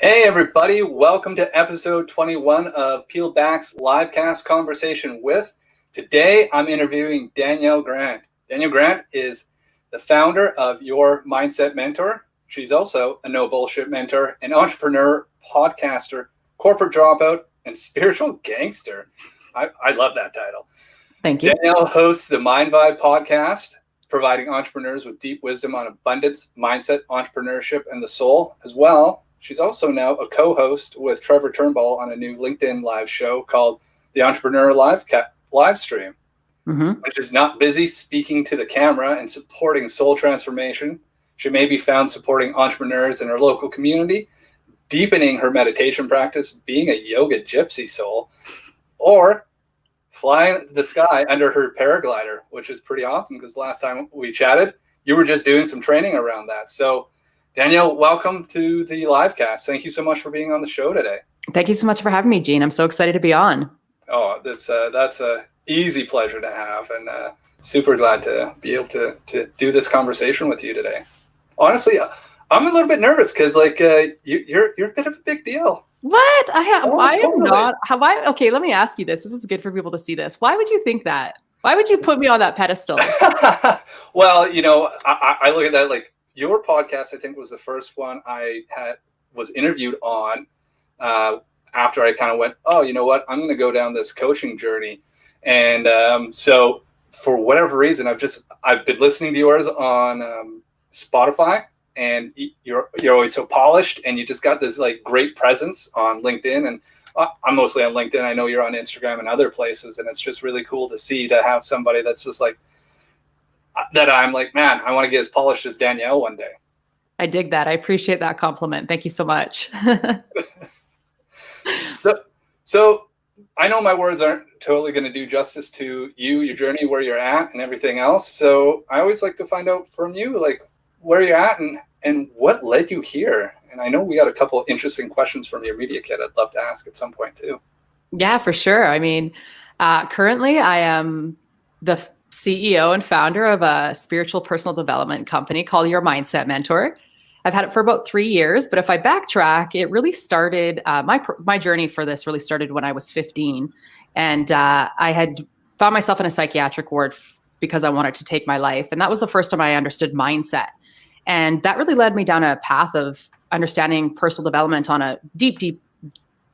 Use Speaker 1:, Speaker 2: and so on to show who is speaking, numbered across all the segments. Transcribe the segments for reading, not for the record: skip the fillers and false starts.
Speaker 1: Hey everybody, welcome to episode 21 of Pealed Back's LiveCast Conversation With. Today I'm interviewing Danielle Grant. Danielle Grant is the founder of Your Mindset Mentor. She's also a no bullshit mentor, an entrepreneur, podcaster, corporate dropout, and spiritual gangster. I love that title.
Speaker 2: Thank you.
Speaker 1: Danielle hosts the Mind Vibe podcast, providing entrepreneurs with deep wisdom on abundance, mindset, entrepreneurship, and the soul as well. She's also now a co-host with Trevor Turnbull on a new LinkedIn live show called the Entrepreneur Live Stream, which is not busy speaking to the camera and supporting soul transformation. She may be found supporting entrepreneurs in her local community, deepening her meditation practice, being a yoga gypsy soul, or flying the sky under her paraglider, which is pretty awesome because last time we chatted, you were just doing some training around that. So Danielle, welcome to the LiveCast. Thank you so much for being on the show today.
Speaker 2: Thank you so much for having me, Gene. I'm so excited to be on.
Speaker 1: Oh, that's a easy pleasure to have, and super glad to be able to do this conversation with you today. Honestly, I'm a little bit nervous because you're a bit of a big deal.
Speaker 2: What? I am
Speaker 1: totally.
Speaker 2: not. Okay, let me ask you this. This is good for people to see this. Why would you think that? Why would you put me on that pedestal?
Speaker 1: Well, I look at that like. Your podcast, I think, was the first one I was interviewed on after I kind of went, oh, you know what? I'm going to go down this coaching journey. And so for whatever reason, I've been listening to yours on Spotify, and you're always so polished, and you just got this like great presence on LinkedIn. And I'm mostly on LinkedIn. I know you're on Instagram and other places, and it's just really cool to have somebody that's just like, that I'm like, man, I want to get as polished as Danielle one day.
Speaker 2: I dig that. I appreciate that compliment. Thank you so much.
Speaker 1: So I know my words aren't totally going to do justice to you, your journey, where you're at and everything else. So I always like to find out from you, like where you're at and what led you here. And I know we got a couple of interesting questions from your media kit I'd love to ask at some point too.
Speaker 2: Yeah, for sure. I mean, currently I am the CEO and founder of a spiritual personal development company called Your Mindset Mentor. I've had it for about 3 years, but if I backtrack, it really started, my journey for this really started when I was 15. And I had found myself in a psychiatric ward because I wanted to take my life. And that was the first time I understood mindset. And that really led me down a path of understanding personal development on a deep, deep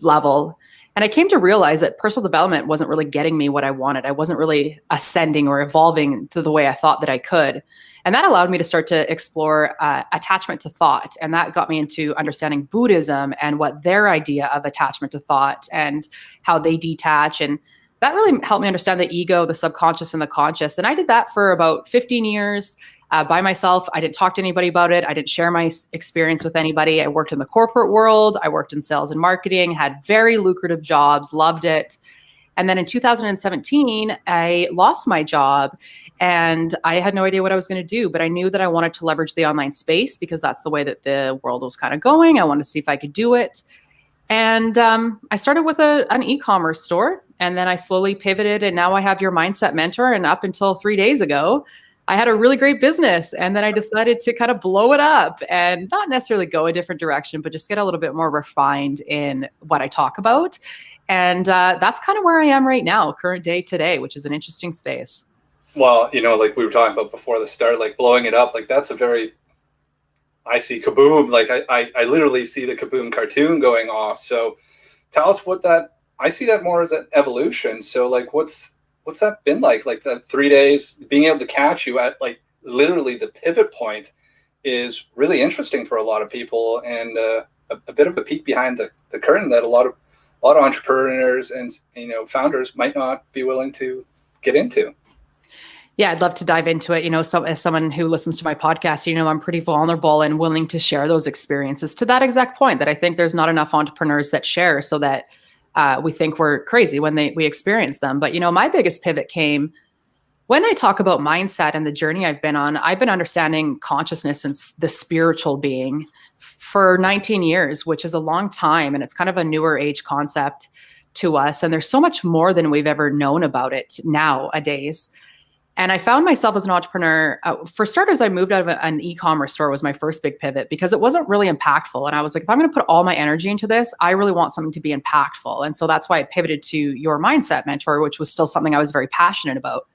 Speaker 2: level. And I came to realize that personal development wasn't really getting me what I wanted. I wasn't really ascending or evolving to the way I thought that I could. And that allowed me to start to explore attachment to thought. And that got me into understanding Buddhism and what their idea of attachment to thought and how they detach. And that really helped me understand the ego, the subconscious, and the conscious. And I did that for about 15 years. By myself. I didn't talk to anybody about it. I didn't share my experience with anybody. I worked in the corporate world. I worked in sales and marketing, had very lucrative jobs, loved it. And then in 2017, I lost my job and I had no idea what I was going to do, but I knew that I wanted to leverage the online space because that's the way that the world was kind of going. I wanted to see if I could do it. And I started with an e-commerce store, and then I slowly pivoted, and now I have Your Mindset Mentor. And up until 3 days ago, I had a really great business, and then I decided to kind of blow it up and not necessarily go a different direction, but just get a little bit more refined in what I talk about. And that's kind of where I am right now, current day today, which is an interesting space.
Speaker 1: Well, like we were talking about before the start, like blowing it up, like that's I see kaboom, like I literally see the kaboom cartoon going off. So tell us I see that more as an evolution. So like, what's that been like that 3 days, being able to catch you at like literally the pivot point is really interesting for a lot of people, and a bit of a peek behind the curtain that a lot of entrepreneurs and founders might not be willing to get into.
Speaker 2: Yeah, I'd love to dive into it. As someone who listens to my podcast, I'm pretty vulnerable and willing to share those experiences to that exact point that I think there's not enough entrepreneurs that share, so that we think we're crazy when we experience them. But, my biggest pivot came when I talk about mindset and the journey I've been on. I've been understanding consciousness and the spiritual being for 19 years, which is a long time. And it's kind of a newer age concept to us. And there's so much more than we've ever known about it nowadays. And I found myself as an entrepreneur. For starters, I moved out of an e-commerce store was my first big pivot because it wasn't really impactful. And I was like, if I'm going to put all my energy into this, I really want something to be impactful. And so that's why I pivoted to Your Mindset Mentor, which was still something I was very passionate about.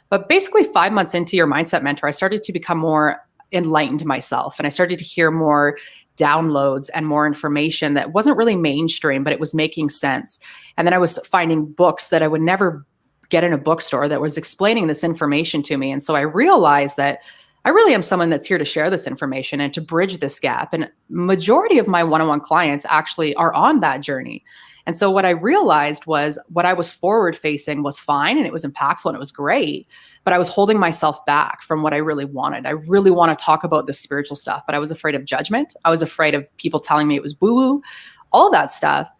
Speaker 2: But basically 5 months into Your Mindset Mentor, I started to become more enlightened myself. And I started to hear more downloads and more information that wasn't really mainstream, but it was making sense. And then I was finding books that I would never get in a bookstore that was explaining this information to me. And so I realized that I really am someone that's here to share this information and to bridge this gap. And majority of my one-on-one clients actually are on that journey. And so what I realized was what I was forward facing was fine and it was impactful and it was great, but I was holding myself back from what I really wanted. I really want to talk about this spiritual stuff, but I was afraid of judgment. I was afraid of people telling me it was woo-woo, all that stuff.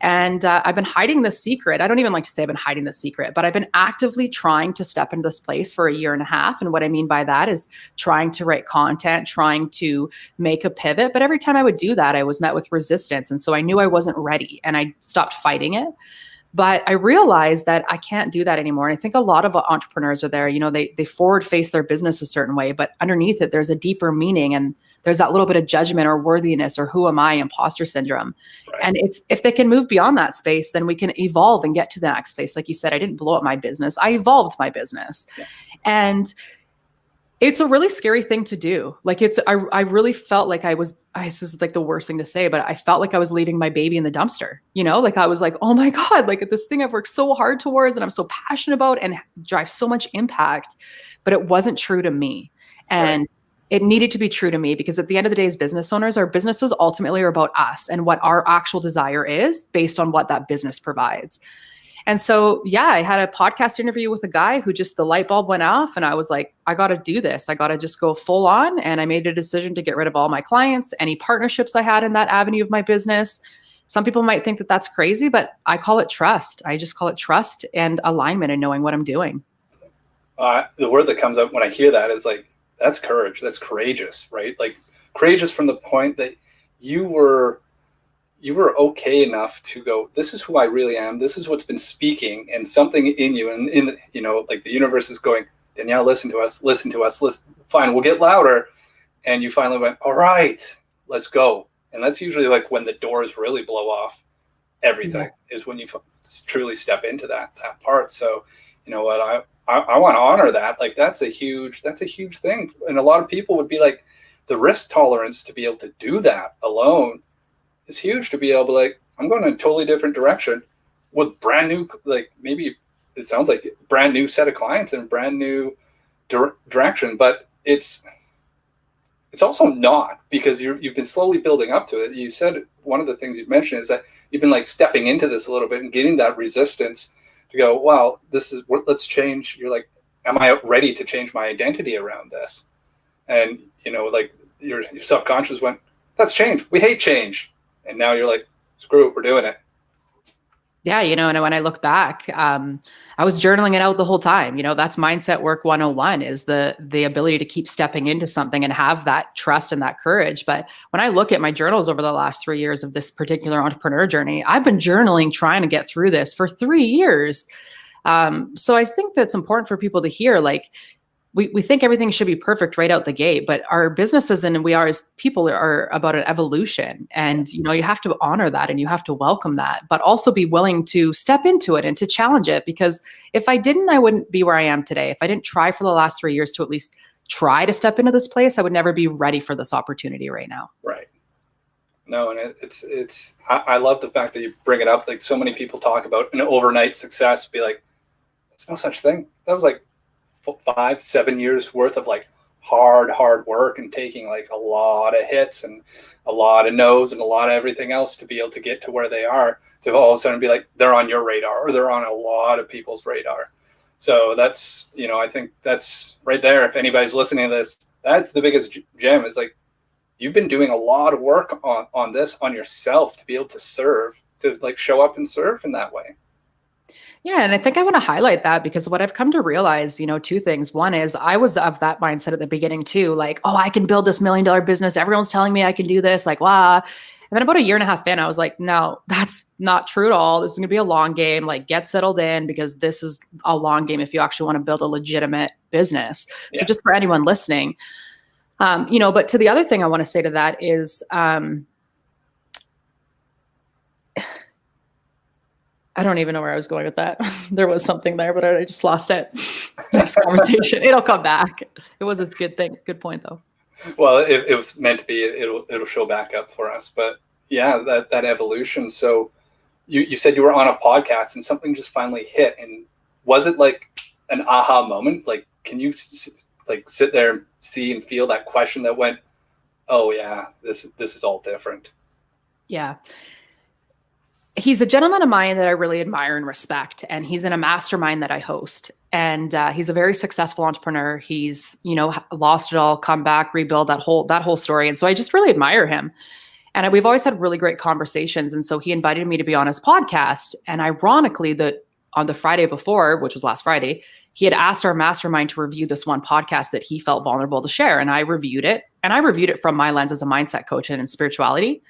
Speaker 2: And I've been hiding the secret. I don't even like to say I've been hiding the secret, but I've been actively trying to step into this place for 1.5 years. And what I mean by that is trying to write content, trying to make a pivot. But every time I would do that, I was met with resistance. And so I knew I wasn't ready and I stopped fighting it. But I realized that I can't do that anymore. And I think a lot of entrepreneurs are there, they forward face their business a certain way, but underneath it, there's a deeper meaning. And there's that little bit of judgment or worthiness or who am I, imposter syndrome. Right. And if they can move beyond that space, then we can evolve and get to the next space. Like you said, I didn't blow up my business. I evolved my business. Yeah. And it's a really scary thing to do. Like I really felt like this is like the worst thing to say, but I felt like I was leaving my baby in the dumpster, like I was like, oh my God, like this thing I've worked so hard towards and I'm so passionate about and drives so much impact, but it wasn't true to me. And it needed to be true to me because at the end of the day, as business owners, our businesses ultimately are about us and what our actual desire is based on what that business provides. And so, yeah, I had a podcast interview with a guy who just the light bulb went off and I was like, I got to do this. I got to just go full on. And I made a decision to get rid of all my clients, any partnerships I had in that avenue of my business. Some people might think that that's crazy, but I call it trust. I just call it trust and alignment and knowing what I'm doing.
Speaker 1: The word that comes up when I hear that is like, that's courage. That's courageous, right? Like courageous from the point that you were okay enough to go, this is who I really am. This is what's been speaking and something in you. And like the universe is going, Danielle, listen to us. Fine, we'll get louder. And you finally went, all right, let's go. And that's usually like when the doors really blow off everything is when you truly step into that part. So, you know what, I want to honor that. Like that's a huge thing. And a lot of people would be like, the risk tolerance to be able to do that alone is huge, to be able to like, I'm going in a totally different direction with brand new, like maybe it sounds like a brand new set of clients and brand new direction, but it's also not, because you've been slowly building up to it. You said one of the things you mentioned is that you've been like stepping into this a little bit and getting that resistance to go, wow, this is what, let's change. You're like, am I ready to change my identity around this? And, like your subconscious went, that's change. We hate change. And now you're like, screw it, we're doing it.
Speaker 2: Yeah, and when I look back, I was journaling it out the whole time. That's mindset work 101 is the ability to keep stepping into something and have that trust and that courage. But when I look at my journals over the last 3 years of this particular entrepreneur journey, I've been journaling, trying to get through this for 3 years. So I think that's important for people to hear, like, we think everything should be perfect right out the gate, but our businesses and we are as people are about an evolution. And, you have to honor that and you have to welcome that, but also be willing to step into it and to challenge it. Because if I didn't, I wouldn't be where I am today. If I didn't try for the last 3 years to at least try to step into this place, I would never be ready for this opportunity right now.
Speaker 1: Right. No, and I love the fact that you bring it up. Like so many people talk about an overnight success, be like, there's no such thing. That was like 5-7 years worth of like hard work and taking like a lot of hits and a lot of no's and a lot of everything else to be able to get to where they are, to all of a sudden be like, they're on your radar or they're on a lot of people's radar. So that's, I think that's right there. If anybody's listening to this, that's the biggest gem, is like, you've been doing a lot of work on this, on yourself, to be able to serve, to like show up and serve in that way.
Speaker 2: Yeah. And I think I want to highlight that because what I've come to realize, 2 things. One is I was of that mindset at the beginning too, like, oh, I can build this $1 million business. Everyone's telling me I can do this, like, wow. And then about a year and a half in, I was like, no, that's not true at all. This is going to be a long game. Like, get settled in, because this is a long game if you actually want to build a legitimate business.
Speaker 1: Yeah.
Speaker 2: So just for anyone listening, but to the other thing I want to say to that is, I don't even know where I was going with that. There was something there, but I just lost it. Next conversation. It'll come back. It was a good thing. Good point, though.
Speaker 1: Well, it was meant to be. It'll show back up for us. But yeah, that evolution. So you said you were on a podcast and something just finally hit. And was it like an aha moment? Like, can you like sit there and see and feel that question that went, oh yeah, this is all different?
Speaker 2: Yeah. He's a gentleman of mine that I really admire and respect. And he's in a mastermind that I host. And he's a very successful entrepreneur. He's, lost it all, come back, rebuild that whole story. And so I just really admire him. And we've always had really great conversations. And so he invited me to be on his podcast. And ironically, on the Friday before, which was last Friday, he had asked our mastermind to review this one podcast that he felt vulnerable to share. And I reviewed it. And I reviewed it from my lens as a mindset coach and in spirituality.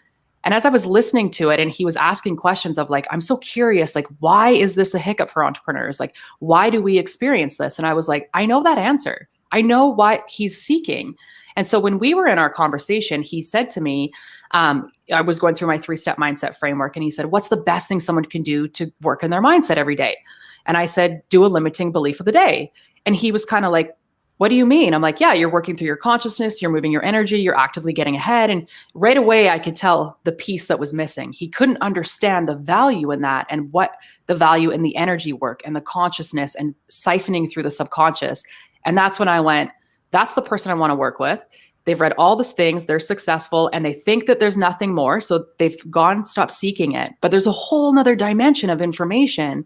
Speaker 2: And as I was listening to it, and he was asking questions of like, I'm so curious, like, why is this a hiccup for entrepreneurs? Like, why do we experience this? And I was like, I know that answer. I know what he's seeking. And so when we were in our conversation, he said to me, I was going through my 3-step mindset framework. And he said, what's the best thing someone can do to work in their mindset every day? And I said, do a limiting belief of the day. And he was kind of like, what do you mean? I'm like, yeah, you're working through your consciousness, you're moving your energy, you're actively getting ahead. And right away, I could tell the piece that was missing. He couldn't understand the value in that and what the value in the energy work and the consciousness and siphoning through the subconscious. And that's when I went, that's the person I want to work with. They've read all these things, they're successful, and they think that there's nothing more. So they've stopped seeking it. But there's a whole nother dimension of information.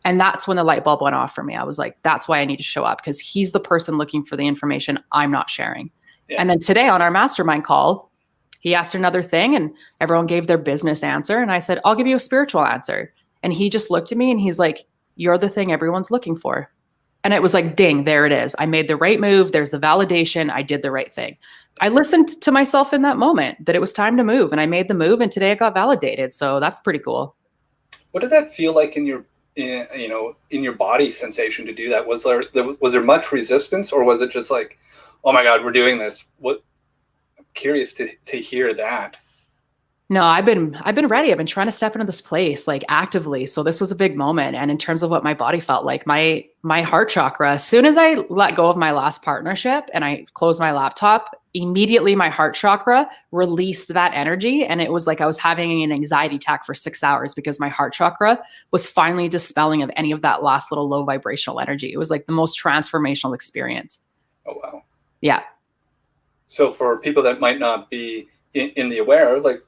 Speaker 2: And that's when the light bulb went off for me. I was like, that's why I need to show up, because he's the person looking for the information I'm not sharing. Yeah. And then today on our mastermind call, he asked another thing and everyone gave their business answer. And I said, I'll give you a spiritual answer. And he just looked at me and he's like, you're the thing everyone's looking for. And it was like, ding, there it is. I made the right move. There's the validation. I did the right thing. I listened to myself in that moment that it was time to move, and I made the move, and today I got validated. So that's pretty cool.
Speaker 1: What did that feel like in your body sensation to do that? Was there much resistance, or was it just like, oh my God, we're doing this? I'm curious to hear that.
Speaker 2: No, I've been ready. I've been trying to step into this place like actively. So this was a big moment. And in terms of what my body felt like, my heart chakra, as soon as I let go of my last partnership and I closed my laptop, immediately my heart chakra released that energy. And it was like I was having an anxiety attack for 6 hours because my heart chakra was finally dispelling of any of that last little low vibrational energy. It was like the most transformational experience.
Speaker 1: Oh, wow.
Speaker 2: Yeah.
Speaker 1: So for people that might not be in the aware, like,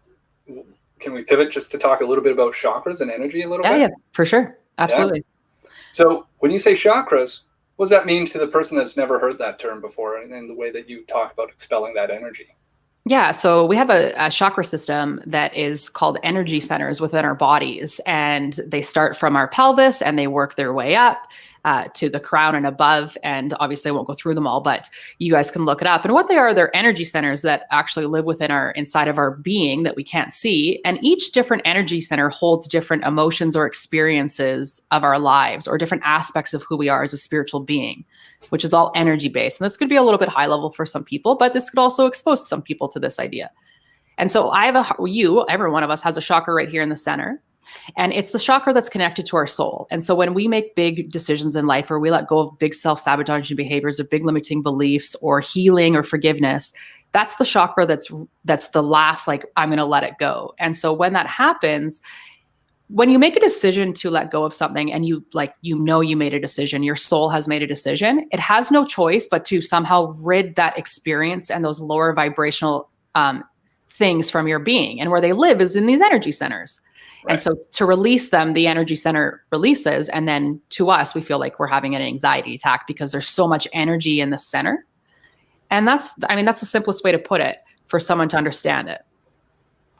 Speaker 1: can we pivot just to talk a little bit about chakras and energy a little bit?
Speaker 2: Yeah, for sure. Absolutely.
Speaker 1: Yeah. So when you say chakras, what does that mean to the person that's never heard that term before, and the way that you talk about expelling that energy?
Speaker 2: Yeah, so we have a chakra system that is called energy centers within our bodies, and they start from our pelvis and they work their way up to the crown and above. And obviously I won't go through them all, but you guys can look it up. And what they are, they're energy centers that actually live inside of our being that we can't see. And each different energy center holds different emotions or experiences of our lives, or different aspects of who we are as a spiritual being, which is all energy based. And this could be a little bit high level for some people, but this could also expose some people to this idea. And so every one of us has a chakra right here in the center. And it's the chakra that's connected to our soul. And so when we make big decisions in life, or we let go of big self-sabotaging behaviors or big limiting beliefs or healing or forgiveness, that's the chakra that's the last, like, I'm going to let it go. And so when that happens, when you make a decision to let go of something and you made a decision, your soul has made a decision, it has no choice but to somehow rid that experience and those lower vibrational things from your being. And where they live is in these energy centers. Right. And so to release them, the energy center releases. And then to us, we feel like we're having an anxiety attack because there's so much energy in the center. And that's the simplest way to put it for someone to understand it.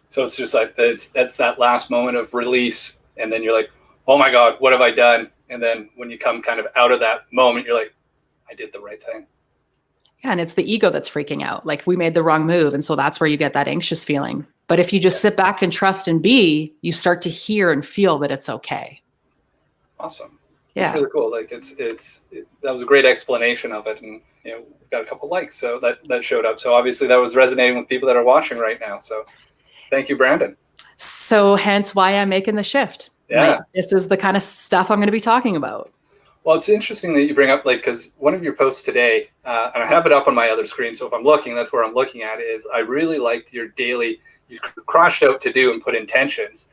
Speaker 2: So
Speaker 1: it's just like that's that last moment of release. And then you're like, oh my God, what have I done? And then when you come kind of out of that moment, you're like, I did the right thing. Yeah,
Speaker 2: and it's the ego that's freaking out. Like, we made the wrong move. And so that's where you get that anxious feeling. But if you just sit back and trust and be, you start to hear and feel that it's okay.
Speaker 1: Awesome.
Speaker 2: Yeah.
Speaker 1: It's really cool. Like that was a great explanation of it. And, you know, we've got a couple likes. So that showed up. So obviously that was resonating with people that are watching right now. So thank you, Brandon.
Speaker 2: So hence why I'm making the shift.
Speaker 1: Yeah.
Speaker 2: This is the kind of stuff I'm going to be talking about.
Speaker 1: Well, it's interesting that you bring up, like, because one of your posts today, and I have it up on my other screen, so if I'm looking, that's where I'm looking at, is I really liked your daily, you crossed out to do and put intentions,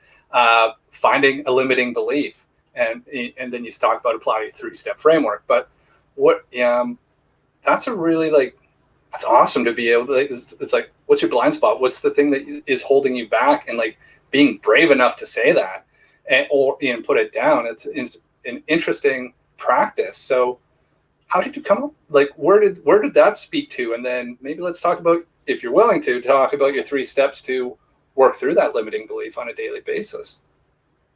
Speaker 1: finding a limiting belief. And then you talk about applying a 3-step framework. But that's a really, like, that's awesome to be able to, it's like, what's your blind spot? What's the thing that is holding you back? And, like, being brave enough to say that or put it down. It's an interesting practice. So how did you come up, like, where did that speak to? And then maybe let's talk about, if you're willing to talk about your 3 steps to work through that limiting belief on a daily basis.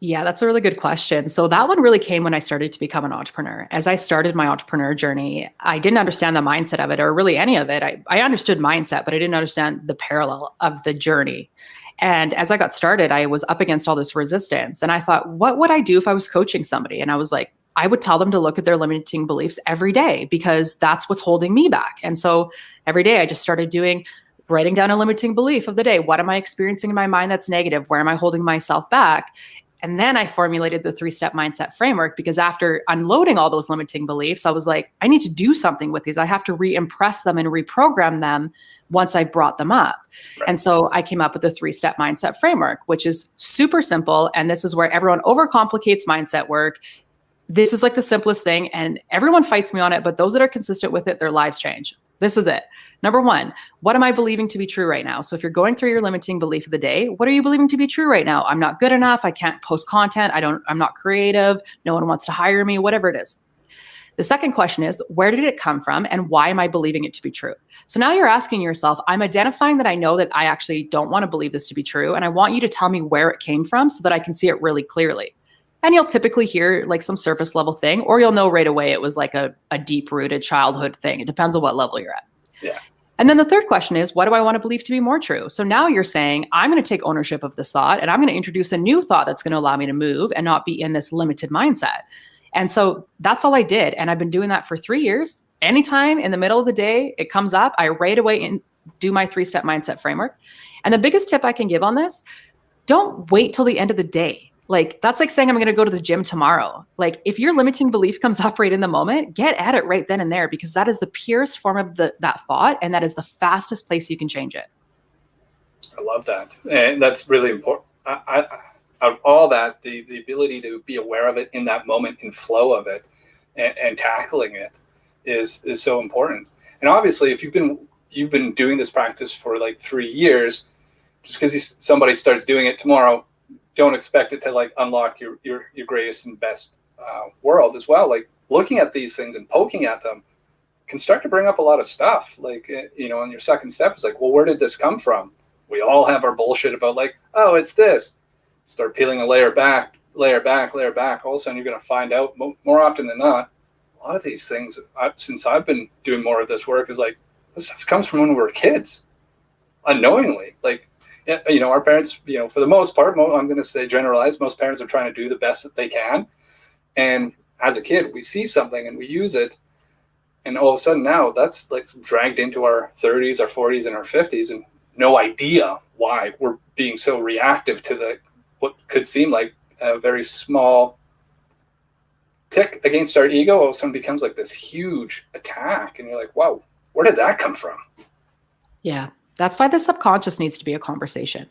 Speaker 2: Yeah, that's a really good question. So that one really came when I started to become an entrepreneur. As I started my entrepreneur journey, I didn't understand the mindset of it or really any of it. I understood mindset, but I didn't understand the parallel of the journey. And as I got started, I was up against all this resistance. And I thought, what would I do if I was coaching somebody? And I was like, I would tell them to look at their limiting beliefs every day because that's what's holding me back. And so every day I just started writing down a limiting belief of the day. What am I experiencing in my mind that's negative? Where am I holding myself back? And then I formulated the 3-step mindset framework because after unloading all those limiting beliefs, I was like, I need to do something with these. I have to re-impress them and reprogram them once I brought them up. Right. And so I came up with the 3-step mindset framework, which is super simple. And this is where everyone overcomplicates mindset work. This is like the simplest thing and everyone fights me on it, but those that are consistent with it, their lives change. This is it. Number 1, what am I believing to be true right now? So if you're going through your limiting belief of the day, what are you believing to be true right now? I'm not good enough. I can't post content. I'm not creative. No one wants to hire me, whatever it is. The second question is, where did it come from and why am I believing it to be true? So now you're asking yourself, I'm identifying that I know that I actually don't want to believe this to be true. And I want you to tell me where it came from so that I can see it really clearly. And you'll typically hear like some surface level thing, or you'll know right away it was like a deep rooted childhood thing. It depends on what level you're at.
Speaker 1: Yeah.
Speaker 2: And then the third question is, what do I want to believe to be more true? So now you're saying, I'm going to take ownership of this thought and I'm going to introduce a new thought that's going to allow me to move and not be in this limited mindset. And so that's all I did. And I've been doing that for 3 years. Anytime in the middle of the day, it comes up, I right away do my 3-step mindset framework. And the biggest tip I can give on this, don't wait till the end of the day. Like, that's like saying I'm going to go to the gym tomorrow. Like, if your limiting belief comes up right in the moment, get at it right then and there, because that is the purest form of that thought. And that is the fastest place you can change it.
Speaker 1: I love that. And that's really important. Out of all that, the ability to be aware of it in that moment and flow of it and tackling it is so important. And obviously, if you've been doing this practice for like 3 years, just because somebody starts doing it tomorrow, don't expect it to like unlock your greatest and best world as well. Like, looking at these things and poking at them can start to bring up a lot of stuff. Like, on your second step is like, well, where did this come from? We all have our bullshit about like, oh, it's this. Start peeling a layer back. All of a sudden you're going to find out more often than not, a lot of these things, since I've been doing more of this work, is like, this stuff comes from when we were kids, unknowingly. Like, our parents, for the most part, I'm going to say generalize, most parents are trying to do the best that they can. And as a kid, we see something and we use it. And all of a sudden now that's like dragged into our 30s, our 40s, and our 50s, and no idea why we're being so reactive to what could seem like a very small tick against our ego. All of a sudden becomes like this huge attack. And you're like, wow, where did that come from?
Speaker 2: Yeah. That's why the subconscious needs to be a conversation.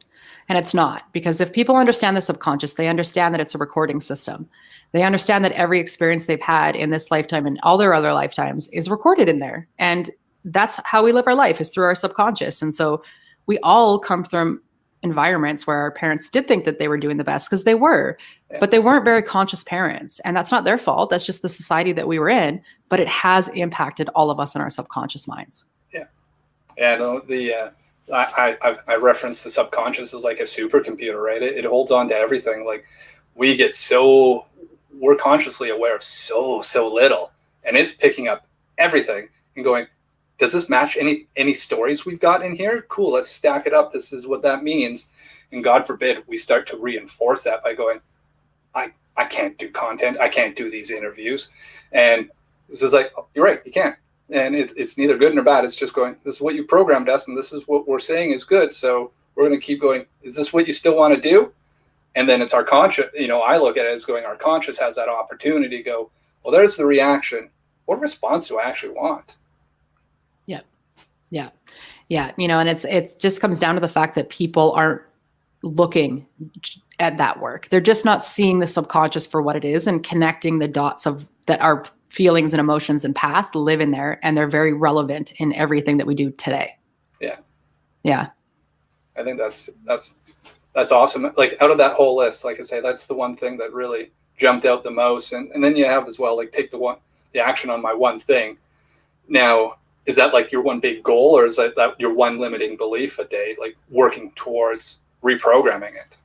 Speaker 2: And it's not, because if people understand the subconscious, they understand that it's a recording system. They understand that every experience they've had in this lifetime and all their other lifetimes is recorded in there. And that's how we live our life, is through our subconscious. And so we all come from environments where our parents did think that they were doing the best, because they were, but they weren't very conscious parents. And that's not their fault. That's just the society that we were in, but it has impacted all of us in our subconscious minds.
Speaker 1: And I reference the subconscious as like a supercomputer, right? It holds on to everything. Like, we're consciously aware of so little, and it's picking up everything and going, does this match any stories we've got in here? Cool, let's stack it up. This is what that means. And God forbid we start to reinforce that by going, I can't do content. I can't do these interviews. And this is like, oh, you're right, you can't. And it's neither good nor bad. It's just going, this is what you programmed us, and this is what we're saying is good. So we're going to keep going. Is this what you still want to do? And then it's our conscious, I look at it as going, our conscious has that opportunity to go, well, there's the reaction. What response do I actually want?
Speaker 2: Yeah. Yeah. Yeah. And it just comes down to the fact that people aren't looking at that work. They're just not seeing the subconscious for what it is and connecting the dots of that our feelings and emotions and past live in there. And they're very relevant in everything that we do today.
Speaker 1: Yeah.
Speaker 2: Yeah.
Speaker 1: I think that's awesome. Like out of that whole list, like I say, that's the one thing that really jumped out the most. And then you have as well, like take the action on my one thing. Now, is that like your one big goal, or is that your one limiting belief a day, like working towards reprogramming it?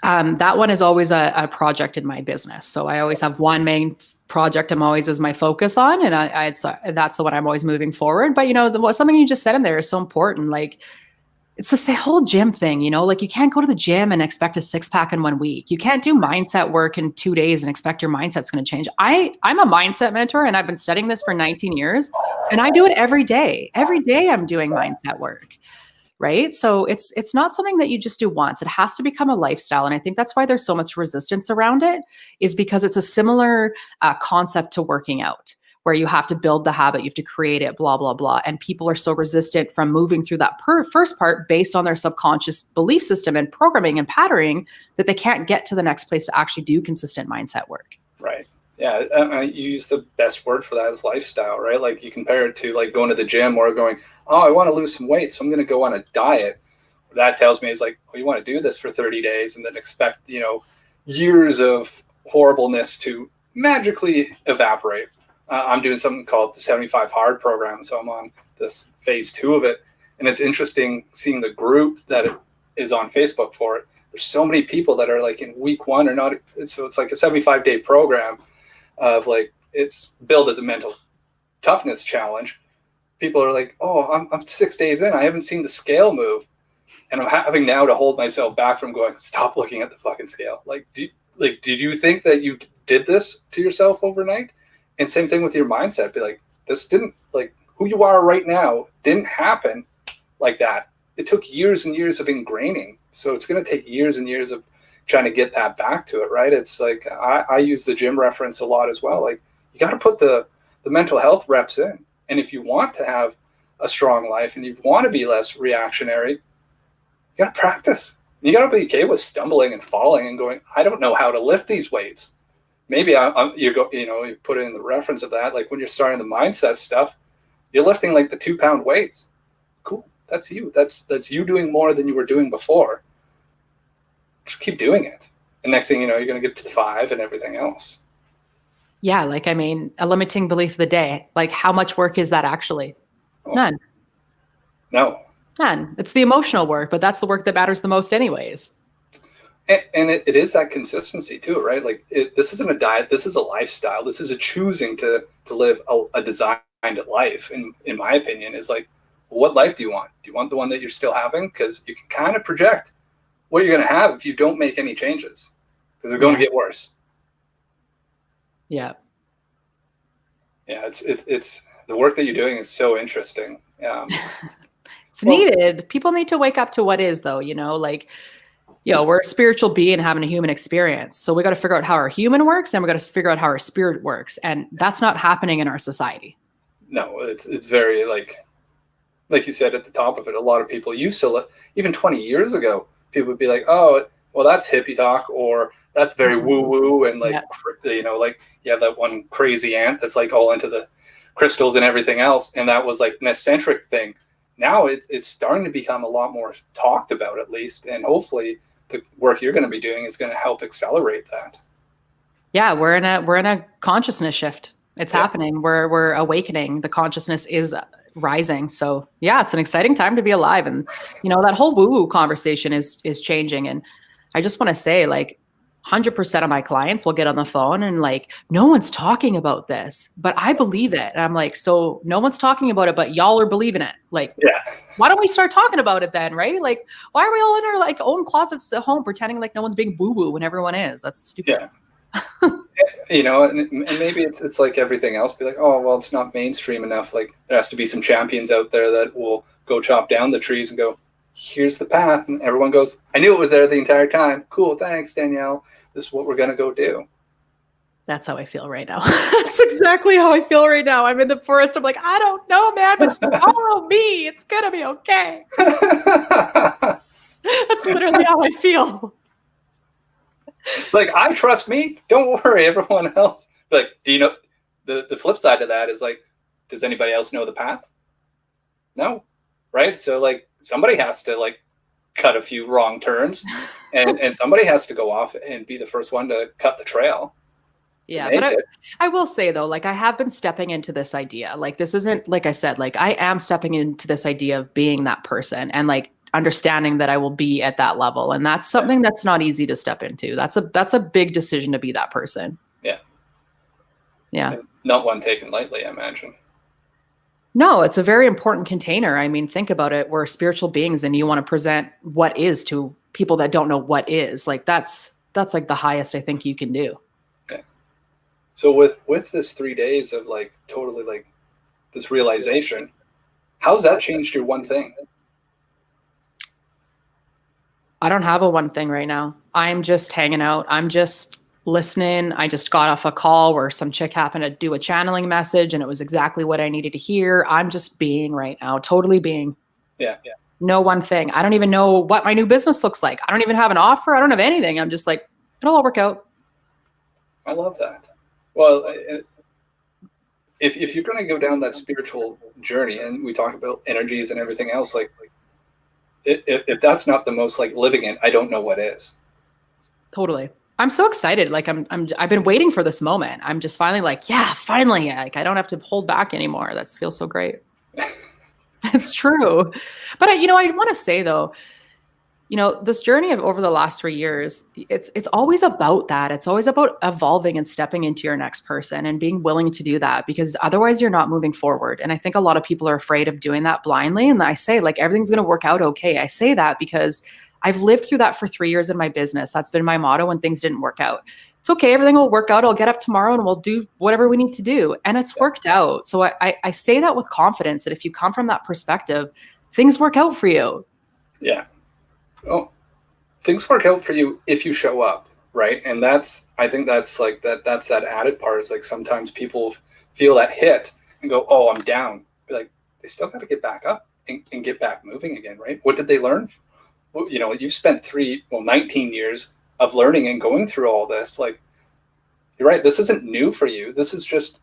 Speaker 2: That one is always a project in my business. So I always have one main project I'm always as my focus on. And that's the one I'm always moving forward. But, something you just said in there is so important. Like, it's the whole gym thing, like you can't go to the gym and expect a 6-pack in 1 week. You can't do mindset work in 2 days and expect your mindset's going to change. I'm a mindset mentor, and I've been studying this for 19 years, and I do it every day. Every day I'm doing mindset work, right? So it's not something that you just do once. It has to become a lifestyle. And I think that's why there's so much resistance around it, is because it's a similar concept to working out, where you have to build the habit, you have to create it, blah, blah, blah. And people are so resistant from moving through that first part based on their subconscious belief system and programming and patterning that they can't get to the next place to actually do consistent mindset work.
Speaker 1: Right. Yeah. You use the best word for that as lifestyle, right? Like you compare it to like going to the gym or going, oh, I want to lose some weight, so I'm going to go on a diet. What that tells me is like, oh, you want to do this for 30 days and then expect, years of horribleness to magically evaporate. I'm doing something called the 75 Hard program. So I'm on this phase 2 of it. And it's interesting seeing the group that is on Facebook for it. There's so many people that are like in week 1 or not. So it's like a 75-day program of like, it's billed as a mental toughness challenge. People are like, oh, I'm 6 days in. I haven't seen the scale move. And I'm having now to hold myself back from going, stop looking at the fucking scale. Did you think that you did this to yourself overnight? And same thing with your mindset. Be like, this didn't, like, who you are right now didn't happen like that. It took years and years of ingraining. So it's going to take years and years of trying to get that back to it, right? It's like, I use the gym reference a lot as well. Like, you got to put the mental health reps in. And if you want to have a strong life and you want to be less reactionary, you got to practice. You got to be okay with stumbling and falling and going, I don't know how to lift these weights. Maybe you put it in the reference of that. Like when you're starting the mindset stuff, you're lifting like the 2-pound weights. Cool. That's you. That's you doing more than you were doing before. Just keep doing it. And next thing you know, you're going to get to the 5 and everything else.
Speaker 2: Yeah. Like, I mean, a limiting belief of the day, like how much work is that actually? Oh. None.
Speaker 1: No.
Speaker 2: None. It's the emotional work, but that's the work that matters the most anyways.
Speaker 1: And it is that consistency too, right? Like this isn't a diet. This is a lifestyle. This is a choosing to live a designed life. In my opinion, is like, what life do you want? Do you want the one that you're still having? Because you can kind of project what you're going to have if you don't make any changes, because they're going to get worse.
Speaker 2: Yeah.
Speaker 1: Yeah. It's the work that you're doing is so interesting.
Speaker 2: It's needed. People need to wake up to what is, though, we're a spiritual being having a human experience. So we got to figure out how our human works, and we got to figure out how our spirit works. And that's not happening in our society.
Speaker 1: No, it's very like you said at the top of it, a lot of people used to, even 20 years ago, people would be like, oh, well, that's hippie talk, or that's very woo woo. And like, you have that one crazy aunt that's like all into the crystals and everything else. And that was like an eccentric thing. Now it's starting to become a lot more talked about, at least. And hopefully the work you're going to be doing is going to help accelerate that.
Speaker 2: Yeah, we're in a consciousness shift. It's happening. We're awakening. The consciousness is rising. So yeah, it's an exciting time to be alive. And that whole woo-woo conversation is changing. And I just want to say, like, 100% of my clients will get on the phone and like, no one's talking about this, but I believe it. And I'm like, so no one's talking about it, but y'all are believing it. Like,
Speaker 1: Yeah.
Speaker 2: why don't we start talking about it then? Right? Like, why are we all in our like own closets at home pretending like no one's being boo-boo when everyone is? That's stupid.
Speaker 1: Yeah. You know, and maybe it's like everything else. Be like, oh, well, it's not mainstream enough. Like there has to be some champions out there that will go chop down the trees and go, here's the path. And everyone goes, I knew it was there the entire time. Cool. Thanks, Danielle. This is what we're going to go do.
Speaker 2: That's how I feel right now. That's exactly how I feel right now. I'm in the forest. I'm like, I don't know, man, but just follow me. It's going to be okay. That's literally how I feel.
Speaker 1: Like, I trust me. Don't worry, everyone else. Like, do you know the flip side of that is like, does anybody else know the path? No. Right. So like somebody has to like cut a few wrong turns and somebody has to go off and be the first one to cut the trail.
Speaker 2: Yeah, but I will say though, like I have been stepping into this idea. Like this isn't, like I said, like I am stepping into this idea of being that person and like understanding that I will be at that level. And that's something that's not easy to step into. That's a big decision to be that person.
Speaker 1: Yeah.
Speaker 2: Yeah.
Speaker 1: And not one taken lightly, I imagine.
Speaker 2: No, it's a very important container. I mean, think about it. We're spiritual beings and you want to present what is to people that don't know what is. Like that's like the highest I think you can do.
Speaker 1: Yeah. So with this 3 days of like totally like this realization, how's that changed your one thing?
Speaker 2: I don't have a one thing right now. I'm just hanging out. I'm just listening. I just got off a call where some chick happened to do a channeling message and it was exactly what I needed to hear. I'm just being right now, totally being.
Speaker 1: Yeah. Yeah.
Speaker 2: No one thing. I don't even know what my new business looks like. I don't even have an offer. I don't have anything. I'm just like, it'll all work out.
Speaker 1: I love that. Well, if you're going to go down that spiritual journey and we talk about energies and everything else, like if that's not the most like living it, I don't know what is.
Speaker 2: Totally. I'm so excited. Like I've been waiting for this moment. I'm just finally like, yeah, finally. Like I don't have to hold back anymore. That feels so great. It's true. But I want to say though, this journey of over the last 3 years, it's always about that. It's always about evolving and stepping into your next person and being willing to do that because otherwise you're not moving forward. And I think a lot of people are afraid of doing that blindly. And I say like, everything's going to work out okay. I say that because I've lived through that for 3 years in my business. That's been my motto when things didn't work out. It's okay. Everything will work out. I'll get up tomorrow and we'll do whatever we need to do. And it's worked out. So I say that with confidence that if you come from that perspective, things work out for you.
Speaker 1: Yeah. Oh, things work out for you if you show up, right? And I think that's like that's that added part is like sometimes people feel that hit and go, oh, I'm down. But like they still got to get back up and get back moving again, right? What did they learn? Well, you've spent 19 years of learning and going through all this. Like, you're right. This isn't new for you. This is just,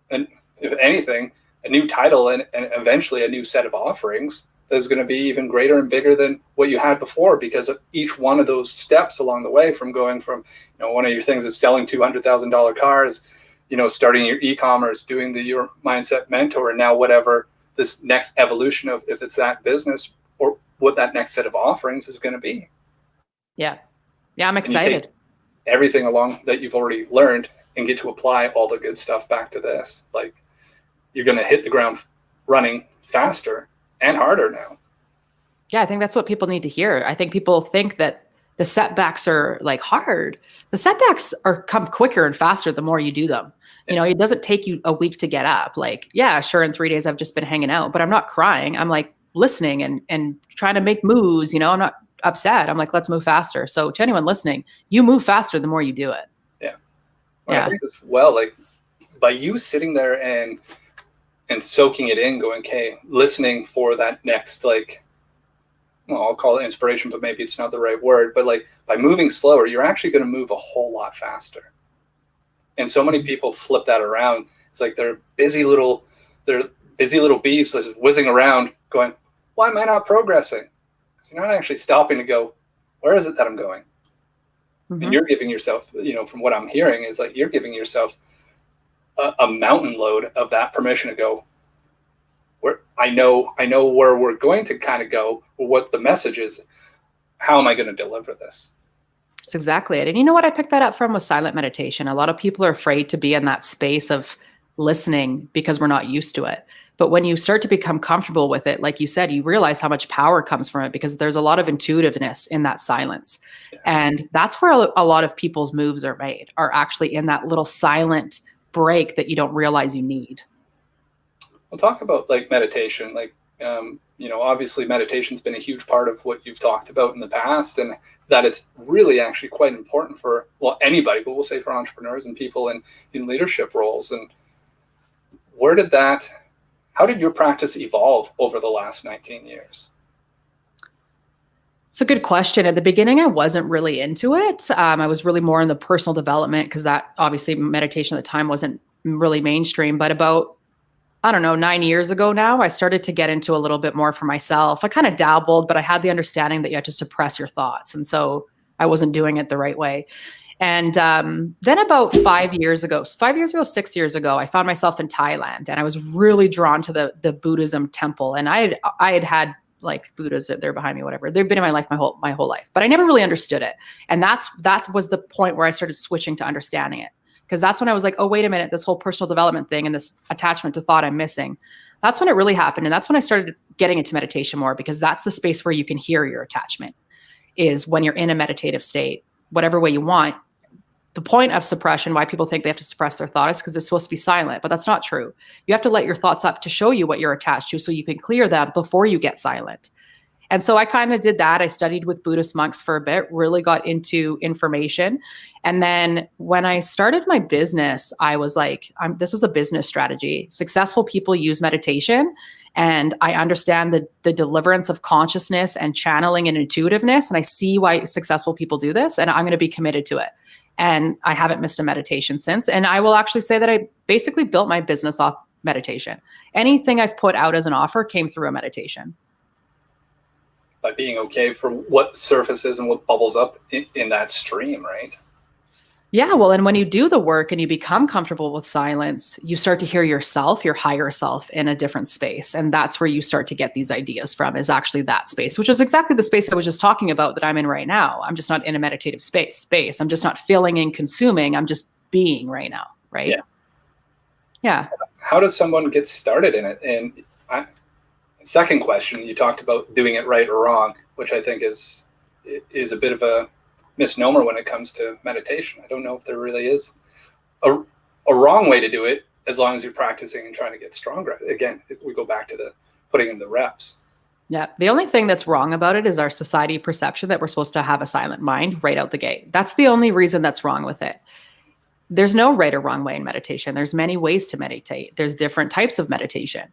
Speaker 1: if anything, a new title and eventually a new set of offerings that is going to be even greater and bigger than what you had before because of each one of those steps along the way from going from, one of your things is selling $200,000 cars, starting your e-commerce, doing your mindset mentor, and now whatever this next evolution of, if it's that business or what that next set of offerings is going to be.
Speaker 2: Yeah. Yeah. I'm excited.
Speaker 1: Everything along that you've already learned and get to apply all the good stuff back to this. Like you're going to hit the ground running faster and harder now.
Speaker 2: Yeah. I think that's what people need to hear. I think people think that the setbacks are like hard. The setbacks come quicker and faster the more you do them. It doesn't take you a week to get up. Like, yeah, sure. In 3 days I've just been hanging out, but I'm not crying. I'm like listening and trying to make moves. I'm not upset. I'm like, let's move faster. So to anyone listening, you move faster the more you do it.
Speaker 1: Yeah. Well, I think as well, like by you sitting there and soaking it in, going, okay, listening for that next, like, well, I'll call it inspiration, but maybe it's not the right word, but like by moving slower, you're actually going to move a whole lot faster. And so many people flip that around. It's like they're busy little bees just whizzing around going, why am I not progressing? So you're not actually stopping to go, where is it that I'm going? Mm-hmm. And you're giving yourself, from what I'm hearing is like, you're giving yourself a mountain load of that permission to go where I know where we're going to kind of go, what the message is. How am I going to deliver this?
Speaker 2: That's exactly it. And you know what I picked that up from was silent meditation. A lot of people are afraid to be in that space of listening because we're not used to it. But when you start to become comfortable with it, like you said, you realize how much power comes from it because there's a lot of intuitiveness in that silence. And that's where a lot of people's moves are made, are actually in that little silent break that you don't realize you need.
Speaker 1: We'll talk about like meditation, like, obviously meditation's been a huge part of what you've talked about in the past, and that it's really actually quite important for, well, anybody, but we'll say for entrepreneurs and people in leadership roles. And how did your practice evolve over the last 19 years?
Speaker 2: It's a good question. At the beginning, I wasn't really into it. I was really more in the personal development because that obviously meditation at the time wasn't really mainstream. But about, I don't know, 9 years ago now, I started to get into a little bit more for myself. I kind of dabbled, but I had the understanding that you had to suppress your thoughts. And so I wasn't doing it the right way. And then about 5 years ago, 6 years ago, I found myself in Thailand, and I was really drawn to the Buddhism temple. And I had like Buddhas, they're behind me, whatever. They've been in my life my whole life, but I never really understood it. And that was the point where I started switching to understanding it. Because that's when I was like, oh, wait a minute, this whole personal development thing and this attachment to thought I'm missing. That's when it really happened. And that's when I started getting into meditation more, because that's the space where you can hear your attachment, is when you're in a meditative state, whatever way you want. The point of suppression, why people think they have to suppress their thoughts, is because it's supposed to be silent, but that's not true. You have to let your thoughts up to show you what you're attached to so you can clear them before you get silent. And so I kind of did that. I studied with Buddhist monks for a bit, really got into information. And then when I started my business, I was like, this is a business strategy. Successful people use meditation, and I understand the deliverance of consciousness and channeling and intuitiveness. And I see why successful people do this, and I'm going to be committed to it. And I haven't missed a meditation since. And I will actually say that I basically built my business off meditation. Anything I've put out as an offer came through a meditation.
Speaker 1: By being okay for what surfaces and what bubbles up in that stream, right?
Speaker 2: Yeah, well, and when you do the work and you become comfortable with silence, you start to hear yourself, your higher self, in a different space. And that's where you start to get these ideas from, is actually that space, which is exactly the space I was just talking about that I'm in right now. I'm just not in a meditative space. I'm just not feeling and consuming. I'm just being right now, right? Yeah.
Speaker 1: How does someone get started in it? And second question, you talked about doing it right or wrong, which I think is a bit of a misnomer when it comes to meditation. I don't know if there really is a wrong way to do it, as long as you're practicing and trying to get stronger. Again, we go back to the putting in the reps.
Speaker 2: Yeah. The only thing that's wrong about it is our society perception that we're supposed to have a silent mind right out the gate. That's the only reason that's wrong with it. There's no right or wrong way in meditation. There's many ways to meditate. There's different types of meditation.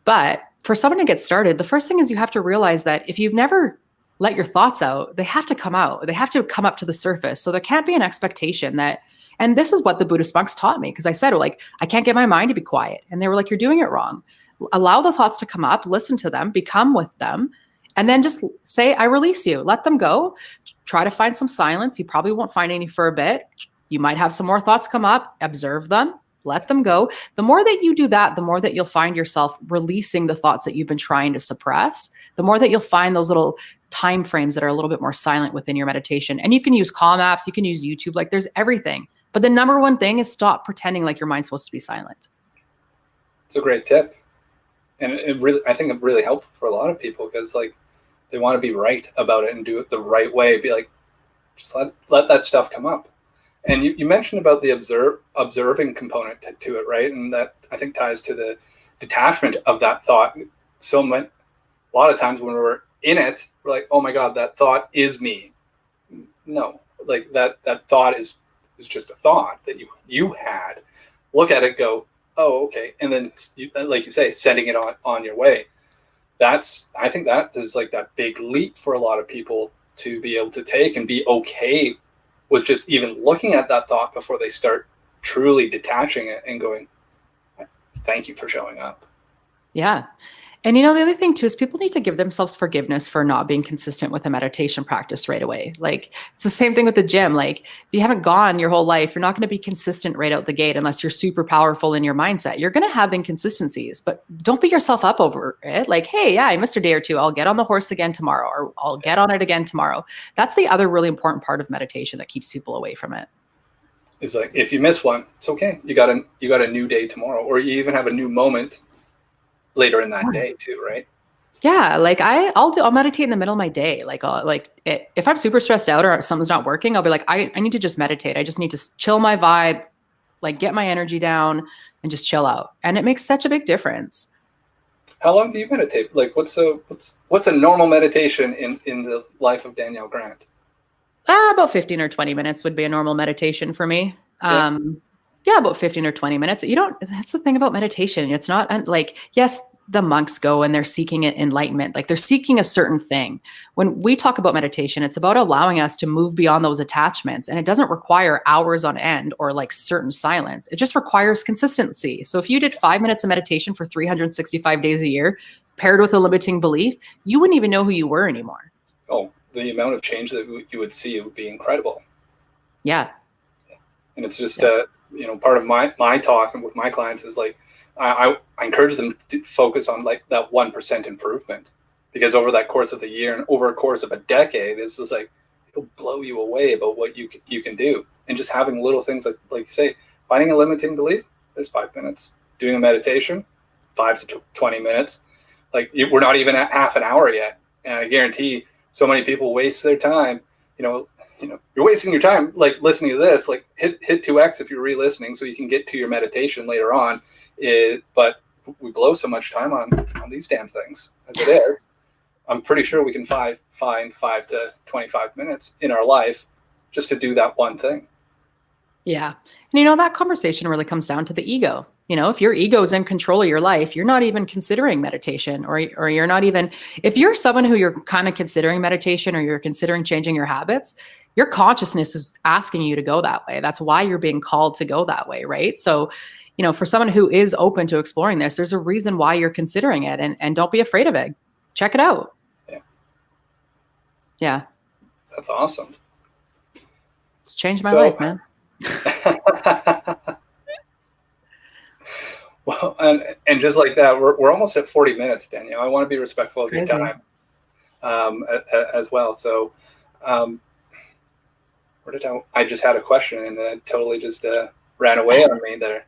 Speaker 2: But for someone to get started, the first thing is you have to realize that if you've never let your thoughts out, they have to come out. They have to come up to the surface. So there can't be an expectation that, and this is what the Buddhist monks taught me, because I said, like, I can't get my mind to be quiet. And they were like, you're doing it wrong. Allow the thoughts to come up, listen to them, become with them, and then just say, I release you. Let them go. Try to find some silence. You probably won't find any for a bit. You might have some more thoughts come up. Observe them. Let them go. The more that you do that, the more that you'll find yourself releasing the thoughts that you've been trying to suppress, the more that you'll find those little time frames that are a little bit more silent within your meditation. And you can use Calm apps, you can use YouTube, like there's everything. But the number one thing is stop pretending like your mind's supposed to be silent.
Speaker 1: It's a great tip. And I think it's really helpful for a lot of people, because like they want to be right about it and do it the right way. Be like, just let that stuff come up. And you mentioned about the observing component to it, right? And that I think ties to the detachment of that thought. A lot of times when we're in it, we're like, oh my God, that thought is me. No, like that thought is just a thought that you had. Look at it, go, oh, okay. And then, like you say, sending it on your way. I think that is like that big leap for a lot of people to be able to take and be okay with just even looking at that thought before they start truly detaching it and going, thank you for showing up.
Speaker 2: Yeah. And the other thing too is people need to give themselves forgiveness for not being consistent with a meditation practice right away. Like it's the same thing with the gym. Like if you haven't gone your whole life, you're not going to be consistent right out the gate unless you're super powerful in your mindset. You're going to have inconsistencies, but don't beat yourself up over it. Like, hey, yeah, I missed a day or two. I'll get on the horse again tomorrow, or I'll get on it again tomorrow. That's the other really important part of meditation that keeps people away from it.
Speaker 1: It's like, if you miss one, it's okay. You got a new day tomorrow, or you even have a new moment later in that day too, right?
Speaker 2: Yeah, like I'll meditate in the middle of my day. Like if I'm super stressed out or something's not working, I'll be like, I need to just meditate. I just need to chill my vibe, like get my energy down and just chill out. And it makes such a big difference.
Speaker 1: How long do you meditate? Like what's a normal meditation in the life of Danielle Grant?
Speaker 2: About 15 or 20 minutes would be a normal meditation for me. Yeah, about 15 or 20 minutes. That's the thing about meditation. It's not like, yes, the monks go and they're seeking enlightenment. Like they're seeking a certain thing. When we talk about meditation, it's about allowing us to move beyond those attachments. And it doesn't require hours on end or like certain silence. It just requires consistency. So if you did 5 minutes of meditation for 365 days a year, paired with a limiting belief, you wouldn't even know who you were anymore.
Speaker 1: Oh, the amount of change that you would see would be incredible.
Speaker 2: Yeah.
Speaker 1: And it's just, part of my talk and with my clients is like, I encourage them to focus on like that 1% improvement, because over that course of the year and over a course of a decade, it's just like, it'll blow you away about what you can do. And just having little things like you say, finding a limiting belief, there's 5 minutes. Doing a meditation, 5 to 20 minutes. Like we're not even at half an hour yet. And I guarantee so many people waste their time, you're wasting your time like listening to this. Like hit 2x if you're re-listening so you can get to your meditation later on. But we blow so much time on these damn things as it is. I'm pretty sure we can find 5 to 25 minutes in our life just to do that one thing.
Speaker 2: Yeah. And that conversation really comes down to the ego. If your ego is in control of your life, you're not even considering meditation, or you're not even, if you're someone who you're kind of considering meditation or you're considering changing your habits, your consciousness is asking you to go that way. That's why you're being called to go that way. Right. So, for someone who is open to exploring this, there's a reason why you're considering it, and don't be afraid of it. Check it out.
Speaker 1: Yeah.
Speaker 2: Yeah.
Speaker 1: That's awesome.
Speaker 2: It's changed my life, man.
Speaker 1: Well, and just like that, we're almost at 40 minutes, Danielle. I want to be respectful of your time as well. So, where did I just had a question and it totally just ran away on me there.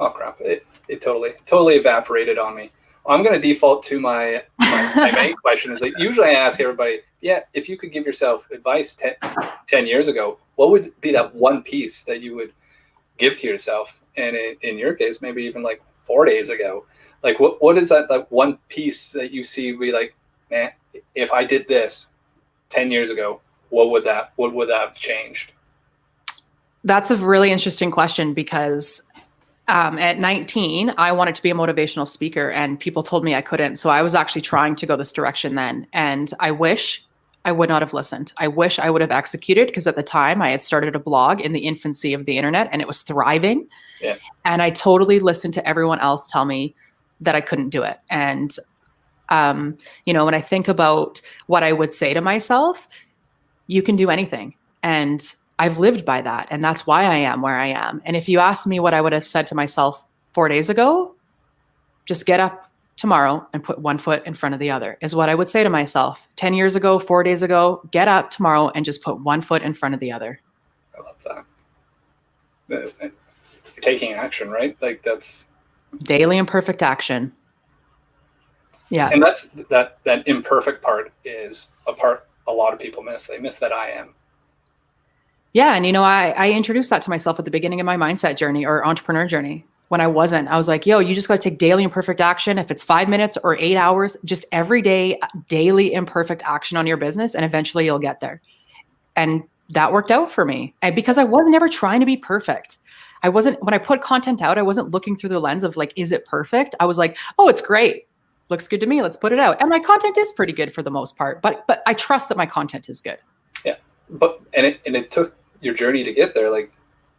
Speaker 1: Oh crap! It totally evaporated on me. I'm going to default to my main question. Is like usually I ask everybody, if you could give yourself advice 10 years ago, what would be that one piece that you would give to yourself? And in your case, maybe even like 4 days ago, like what is that one piece that you see be like, man, if I did this 10 years ago, what would that have changed?
Speaker 2: That's a really interesting question, because at 19, I wanted to be a motivational speaker and people told me I couldn't. So I was actually trying to go this direction then. And I wish I would not have listened. I wish I would have executed, because at the time I had started a blog in the infancy of the internet and it was thriving.
Speaker 1: Yeah.
Speaker 2: And I totally listened to everyone else tell me that I couldn't do it. And, when I think about what I would say to myself, you can do anything. And I've lived by that. And that's why I am where I am. And if you ask me what I would have said to myself 4 days ago, just get up tomorrow and put one foot in front of the other, is what I would say to myself. 10 years ago, 4 days ago, get up tomorrow and just put one foot in front of the other.
Speaker 1: I love that. You're taking action, right? Like that's
Speaker 2: daily imperfect action. Yeah.
Speaker 1: And that's that imperfect part is a part a lot of people miss. They miss that I am.
Speaker 2: Yeah. And, I introduced that to myself at the beginning of my mindset journey or entrepreneur journey. When I was like, you just got to take daily imperfect action. If it's 5 minutes or 8 hours, just every day, daily imperfect action on your business. And eventually you'll get there. And that worked out for me. And because I was never trying to be perfect. When I put content out, I wasn't looking through the lens of like, is it perfect? I was like, oh, it's great. Looks good to me. Let's put it out. And my content is pretty good for the most part, but I trust that my content is good.
Speaker 1: Yeah. And it took your journey to get there. Like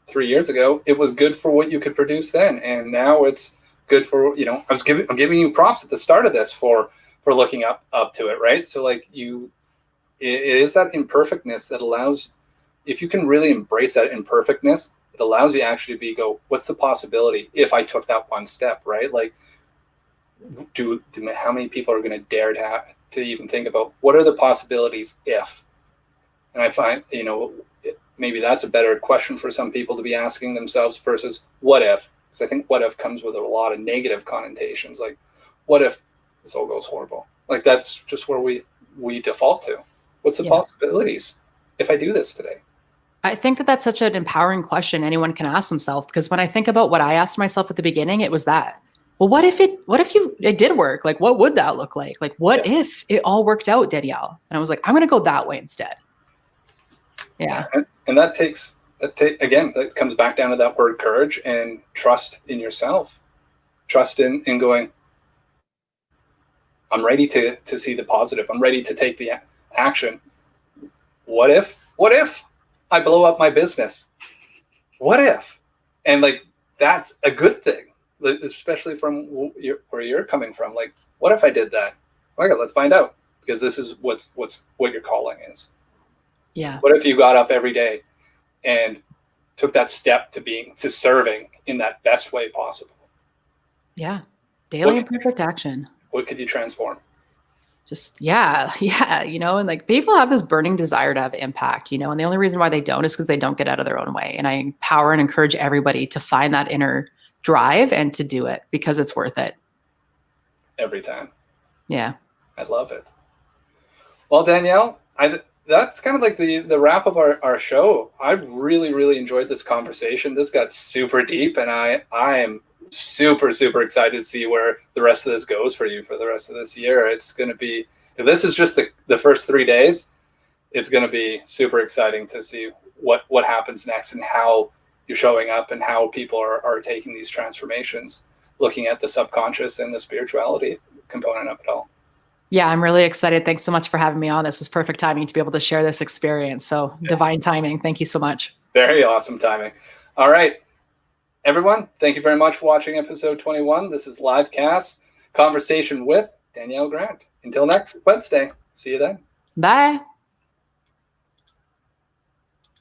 Speaker 1: 3 years ago, it was good for what you could produce then. And now it's good for, I'm giving you props at the start of this for looking up to it, right? So like it is that imperfectness that allows, if you can really embrace that imperfectness, it allows you actually to go, what's the possibility if I took that one step, right? Like, how many people are going to dare to even think about what are the possibilities if? And I find, maybe that's a better question for some people to be asking themselves versus what if? Because I think what if comes with a lot of negative connotations. Like, what if this all goes horrible? Like, that's just where we default to. What's the possibilities if I do this today?
Speaker 2: I think that that's such an empowering question anyone can ask themselves, because when I think about what I asked myself at the beginning, it was that, well, what if it did work? Like, what would that look like? Like, what if it all worked out, Danielle? And I was like, I'm going to go that way instead. Yeah.
Speaker 1: And that comes back down to that word courage and trust in yourself. Trust in going, I'm ready to see the positive. I'm ready to take the action. What if I blow up my business? What if? And like, that's a good thing, especially from where you're coming from. Like, what if I did that? Okay, let's find out, because this is what your calling is.
Speaker 2: Yeah.
Speaker 1: What if you got up every day and took that step to serving in that best way possible?
Speaker 2: Yeah. Daily imperfect action.
Speaker 1: What could you transform?
Speaker 2: Just, yeah. And like, people have this burning desire to have impact, and the only reason why they don't is because they don't get out of their own way. And I empower and encourage everybody to find that inner drive and to do it, because it's worth it.
Speaker 1: Every time.
Speaker 2: Yeah.
Speaker 1: I love it. Well, Danielle, that's kind of like the wrap of our show. I really, really enjoyed this conversation. This got super deep, and I am super, super excited to see where the rest of this goes for you for the rest of this year. It's going to be, if this is just the first 3 days, it's going to be super exciting to see what happens next and how you're showing up and how people are taking these transformations, looking at the subconscious and the spirituality component of it all.
Speaker 2: Yeah, I'm really excited. Thanks so much for having me on. This was perfect timing to be able to share this experience. So divine timing. Thank you so much.
Speaker 1: Very awesome timing. All right, everyone. Thank you very much for watching episode 21. This is LiveCast Conversation with Danielle Grant. Until next Wednesday. See you then.
Speaker 2: Bye.